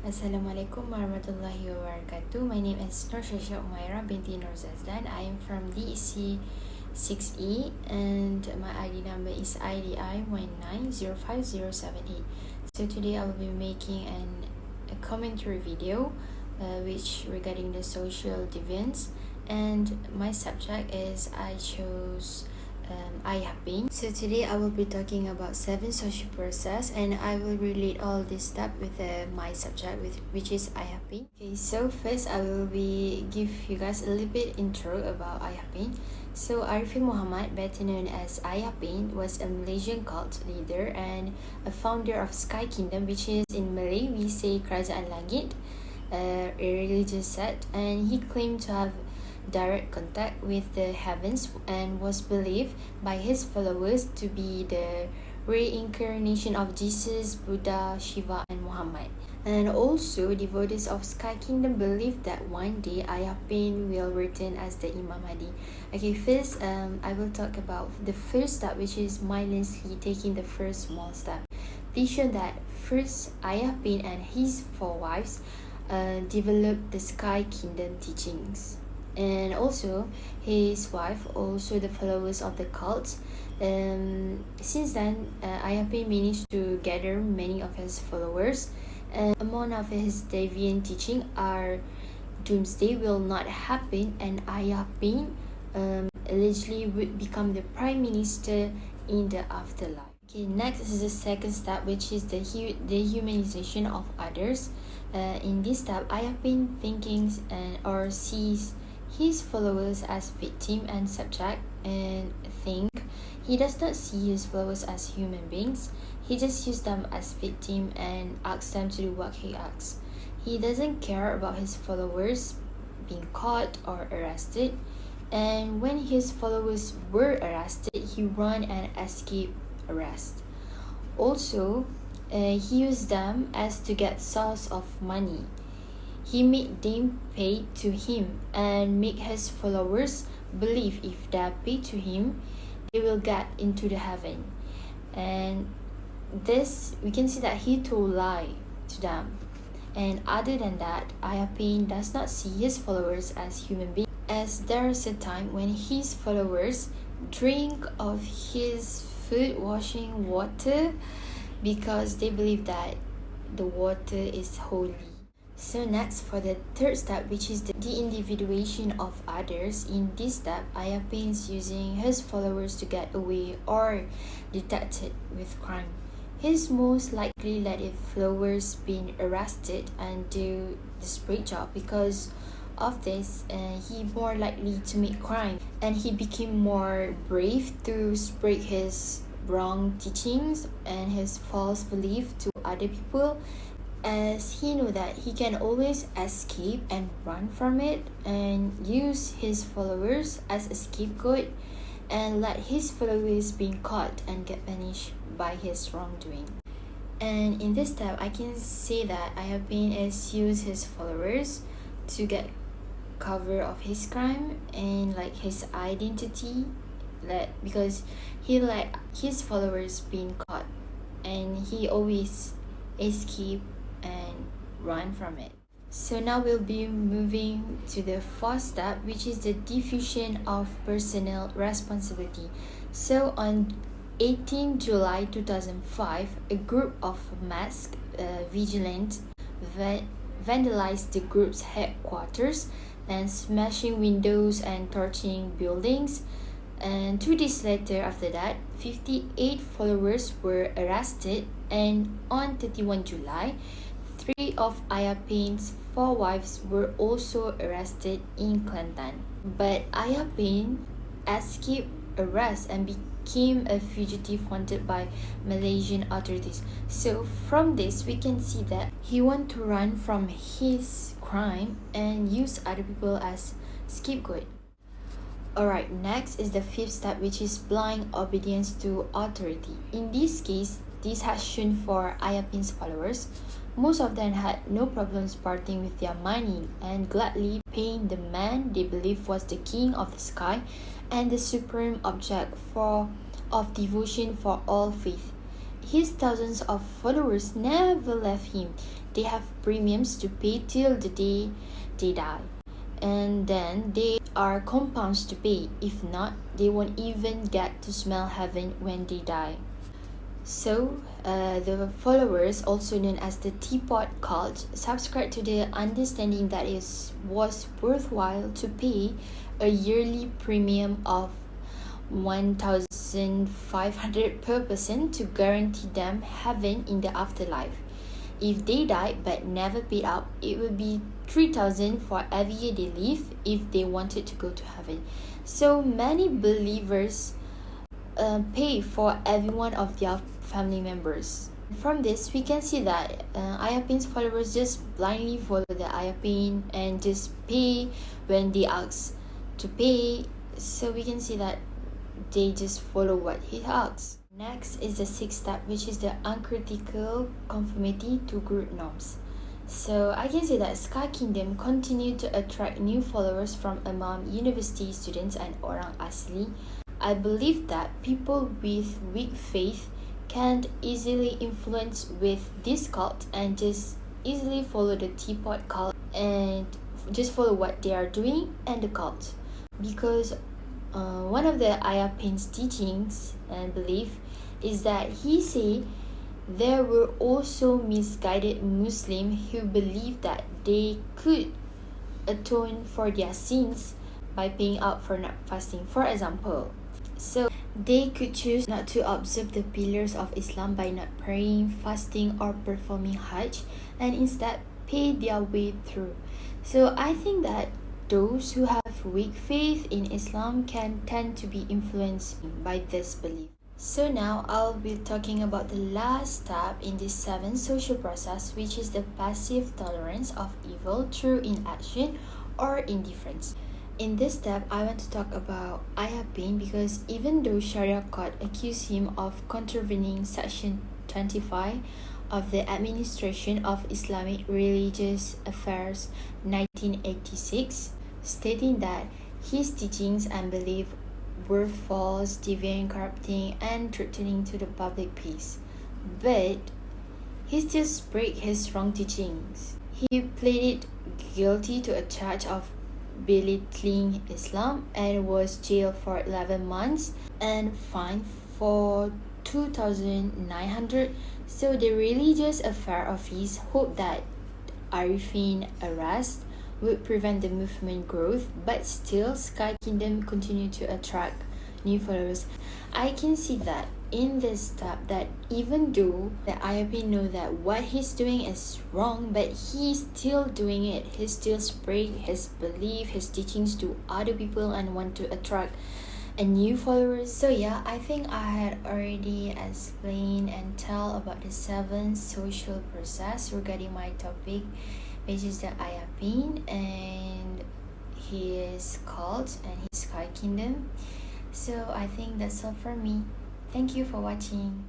Assalamualaikum warahmatullahi wabarakatuh. My name is Nur Syasya Umairah binti Nor Zazlan. I am from DEC 6E and my ID number is IDI 19050788. So today I will be making a commentary video which regarding the social deviance, and my subject is I chose I have been. So today I will be talking about 7 social process, and I will relate all this stuff with my subject which is I have been. Okay, so first I will be give you guys a little bit intro about I have been. So Arifin Muhammad, better known as I have been, was a Malaysian cult leader and a founder of Sky Kingdom, which is in Malay we say Kerajaan Langit, a religious sect, and he claimed to have direct contact with the heavens and was believed by his followers to be the reincarnation of Jesus, Buddha, Shiva, and Muhammad. And also, devotees of Sky Kingdom believe that one day Ayapin will return as the Imam Mahdi. Okay, first, I will talk about the first step, which is mindlessly taking the first small step. They show that first Ayapin and his 4 wives developed the Sky Kingdom teachings, and also his wife, also the followers of the cult. Since then, Ayapin managed to gather many of his followers, and among of his deviant teaching are doomsday will not happen, and Ayapin allegedly would become the prime minister in the afterlife. Okay, next is the second step, which is the dehumanization of others. In this step, Ayapin thinking or sees his followers as victim and subject, and think he does not see his followers as human beings. He just uses them as victim and asks them to do what he asks. He doesn't care about his followers being caught or arrested, and when his followers were arrested, he ran and escaped arrest. Also, he used them as to get source of money. He made them pay to him and make his followers believe if they pay to him, they will get into the heaven. And this, we can see that he told lie to them. And other than that, Ayapin does not see his followers as human beings, as there is a time when his followers drink of his food washing water because they believe that the water is holy. So next, for the third step, which is the de-individuation of others. In this step, Ayapin is using his followers to get away or detected with crime. He's most likely let his followers being arrested and do this great job. Because of this, he more likely to make crime, and he became more brave to spread his wrong teachings and his false belief to other people, as he knew that he can always escape and run from it, and use his followers as a scapegoat and let his followers being caught and get punished by his wrongdoing. And in this step, I can say that Ayapin is use his followers to get cover of his crime and like his identity, because he let his followers being caught and he always escape and run from it. So now we'll be moving to the fourth step, which is the diffusion of personal responsibility. So on 18 July 2005, a group of masked vigilantes vandalized the group's headquarters and smashing windows and torching buildings. And 2 days later, after that, 58 followers were arrested, and on 31 July, 3 of Ayapin's 4 wives were also arrested in Kelantan. But Ayapin escaped arrest and became a fugitive wanted by Malaysian authorities. So from this, we can see that he wanted to run from his crime and use other people as scapegoat. Alright, next is the fifth step, which is blind obedience to authority. In this case, this has shown for Ayapin's followers. Most of them had no problems parting with their money and gladly paying the man they believed was the king of the sky and the supreme object of devotion for all faith. His thousands of followers never left him. they have premiums to pay till the day they die. And then they are compounds to pay. If not, they won't even get to smell heaven when they die. So, the followers, also known as the teapot cult, subscribe to the understanding that it was worthwhile to pay a yearly premium of 1,500 per person to guarantee them heaven in the afterlife. If they die but never paid up, it will be 3,000 for every year they live if they wanted to go to heaven. So many believers pay for every one of their family members. From this, we can see that Ayapin's followers just blindly follow the Ayapin and just pay when they ask to pay. So we can see that they just follow what he asks. Next is the sixth step, which is the uncritical conformity to group norms. So I can say that Sky Kingdom continued to attract new followers from among university students and orang asli. I believe that people with weak faith can easily influence with this cult and just easily follow the teapot cult and just follow what they are doing and the cult. Because one of the Ayapin's teachings and belief is that he say there were also misguided Muslims who believed that they could atone for their sins by paying up for not fasting, for example. So they could choose not to observe the pillars of Islam by not praying, fasting, or performing Hajj, and instead pay their way through. So I think that those who have weak faith in Islam can tend to be influenced by this belief. So now I'll be talking about the last step in this 7 social process, which is the passive tolerance of evil through inaction or indifference. In this step, I want to talk about Ayapin because even though Sharia court accused him of contravening Section 25 of the Administration of Islamic Religious Affairs 1986, stating that his teachings and belief were false, deviant, corrupting, and threatening to the public peace. But he still break his wrong teachings. He pleaded guilty to a charge of belittling Islam and was jailed for 11 months and fined for 2,900. So the religious affair of his hope that Arifin arrest would prevent the movement growth, but still Sky Kingdom continued to attract new followers. I can see that in this step that even though the Ayapin know that what he's doing is wrong, but he's still doing it. He still spread his belief, his teachings to other people and want to attract a new followers. So yeah, I think I had already explained and tell about the 7 social process regarding my topic, which is the Ayapin and his cult and his Sky Kingdom. So I think that's all from me. Thank you for watching.